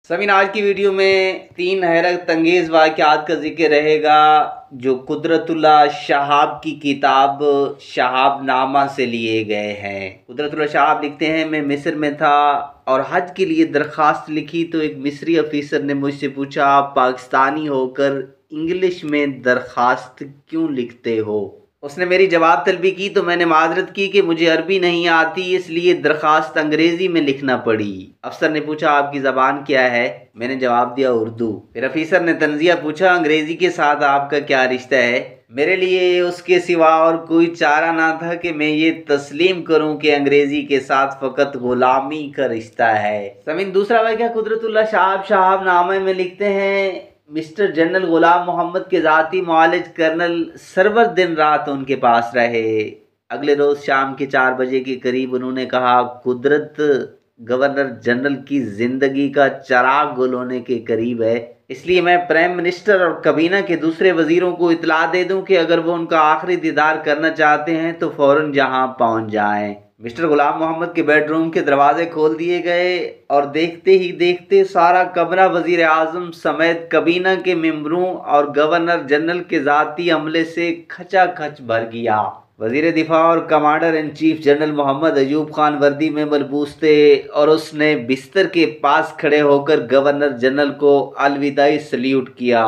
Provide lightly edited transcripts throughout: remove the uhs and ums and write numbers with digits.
समीन, आज की वीडियो में 3 हैरत अंगेज़ वाक़यात का जिक्र रहेगा जो कुदरतुल्लाह शहाब की किताब शहाबनामा से लिए गए हैं। कुदरतुल्लाह शहाब लिखते हैं, मैं मिस्र में था और हज के लिए दरख्वास्त लिखी तो एक मिस्री अफीसर ने मुझसे पूछा, आप पाकिस्तानी होकर इंग्लिश में दरख्वास्त क्यों लिखते हो। उसने मेरी जवाब तलबी की तो मैंने माजरत की कि मुझे अरबी नहीं आती, इसलिए दरख्वास्त अंग्रेज़ी में लिखना पड़ी। अफसर ने पूछा, आपकी ज़बान क्या है? मैंने जवाब दिया, उर्दू। फिर अफीसर ने तंज़िया पूछा, अंग्रेज़ी के साथ आपका क्या रिश्ता है? मेरे लिए उसके सिवा और कोई चारा ना था कि मैं ये तस्लीम करूं कि अंग्रेज़ी के साथ फ़कत गुलामी का रिश्ता है। समीन, दूसरा वाक़या कुदरतुल्लाह शहाब शहाबनामे में लिखते हैं, मिस्टर जनरल गुलाम मोहम्मद के ज़ाती मुआलिज कर्नल सरवर दिन रात उनके पास रहे। अगले रोज़ शाम के 4 बजे के करीब उन्होंने कहा, कुदरत गवर्नर जनरल की ज़िंदगी का चराग गुल होने के करीब है, इसलिए मैं प्राइम मिनिस्टर और कबीना के दूसरे वज़ीरों को इतला दे दूं कि अगर वो उनका आखिरी दीदार करना चाहते हैं तो फ़ौरन जहां पहुंच जाएं। मिस्टर गुलाम मोहम्मद के बेडरूम के दरवाजे खोल दिए गए और देखते ही देखते सारा कमरा वज़ीर आज़म समेत कबीना के मेंबरों और गवर्नर जनरल के ज़ाती अमले से खचाखच भर गया। वज़ीर दिफा और commander in chief general Mohammad Ayub Khan वर्दी में मलबूस थे और उसने बिस्तर के पास खड़े होकर गवर्नर जनरल को अलविदाई सल्यूट किया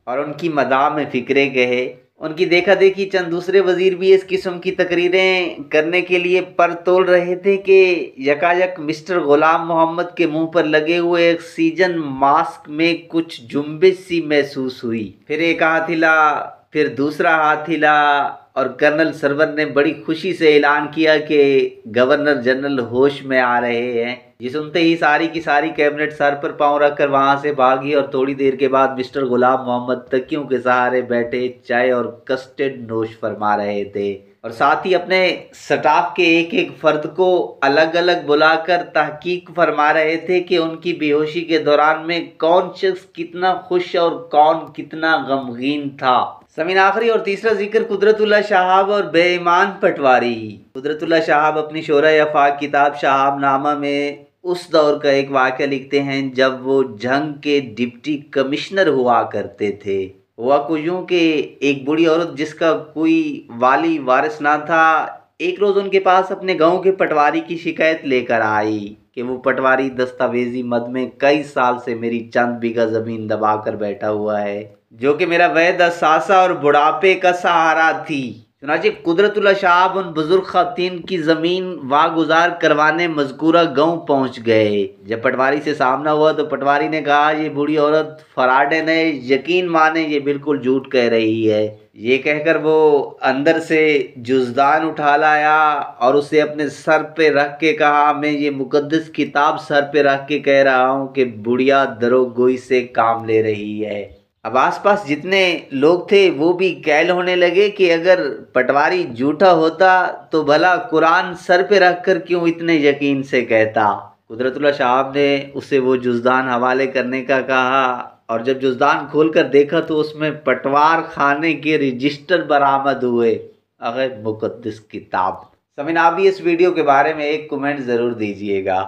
और उनकी मदाह में फ़िक्रे कहे। उनकी देखा देखी चंद दूसरे वजीर भी इस किस्म की तकरीरें करने के लिए पर तोल रहे थे कि यकायक मिस्टर गुलाम मोहम्मद के मुंह पर लगे हुए ऑक्सीजन मास्क में कुछ जुम्बिश सी महसूस हुई। फिर एक हाथ हिला, फिर दूसरा हाथ हिला और कर्नल सरवर ने बड़ी खुशी से ऐलान किया कि गवर्नर जनरल होश में आ रहे हैं। ये सुनते ही सारी की सारी कैबिनेट सर पर पांव रखकर वहां से भागी और थोड़ी देर के बाद मिस्टर गुलाम मोहम्मद तकियों के सहारे बैठे चाय और कस्टर्ड नोश फरमा रहे थे और साथ ही अपने स्टाफ के एक एक फर्द को अलग अलग बुलाकर तहकीक फरमा रहे थे कि उनकी बेहोशी के दौरान में कौन शख्स कितना खुश और कौन कितना गमगीन था। समीन, आखिरी और तीसरा जिक्र कुदरतुल्लाह शहाब और बेईमान पटवारी। कुदरतुल्लाह शहाब अपनी शोरा अफाक किताब शहाबनामा में उस दौर का एक वाक़या लिखते हैं जब वो जंग के डिप्टी कमिश्नर हुआ करते थे। हुआ कुछ यूं कि एक बूढ़ी औरत जिसका कोई वाली वारिस ना था, एक रोज़ उनके पास अपने गांव के पटवारी की शिकायत लेकर आई कि वो पटवारी दस्तावेजी मद में कई साल से मेरी चंद बीघा ज़मीन दबा कर बैठा हुआ है, जो कि मेरा वैद असासा और बुढ़ापे का सहारा थी। चुनांचे कुदरतुल्लाह शहाब उन बुजुर्ग खातिन की ज़मीन वागुजार करवाने मज़कूरा गांव पहुंच गए। जब पटवारी से सामना हुआ तो पटवारी ने कहा, ये बूढ़ी औरत फराडेन है, यकीन माने ये बिल्कुल झूठ कह रही है। ये कहकर वो अंदर से जुज़दान उठा लाया और उसे अपने सर पे रख के कहा, मैं ये मुकद्दस किताब सर पे रख के कह रहा हूँ कि बुढ़िया दरोगोई से काम ले रही है। अब आसपास जितने लोग थे वो भी कैल होने लगे कि अगर पटवारी झूठा होता तो भला कुरान सर पे रखकर क्यों इतने यकीन से कहता। कुदरतुल्लाह शहाब ने उसे वो जुज़दान हवाले करने का कहा और जब जुज़दान खोलकर देखा तो उसमें पटवार खाने के रजिस्टर बरामद हुए। अगर मुकद्दस किताब। समीन, आप भी इस वीडियो के बारे में एक कमेंट ज़रूर दीजिएगा।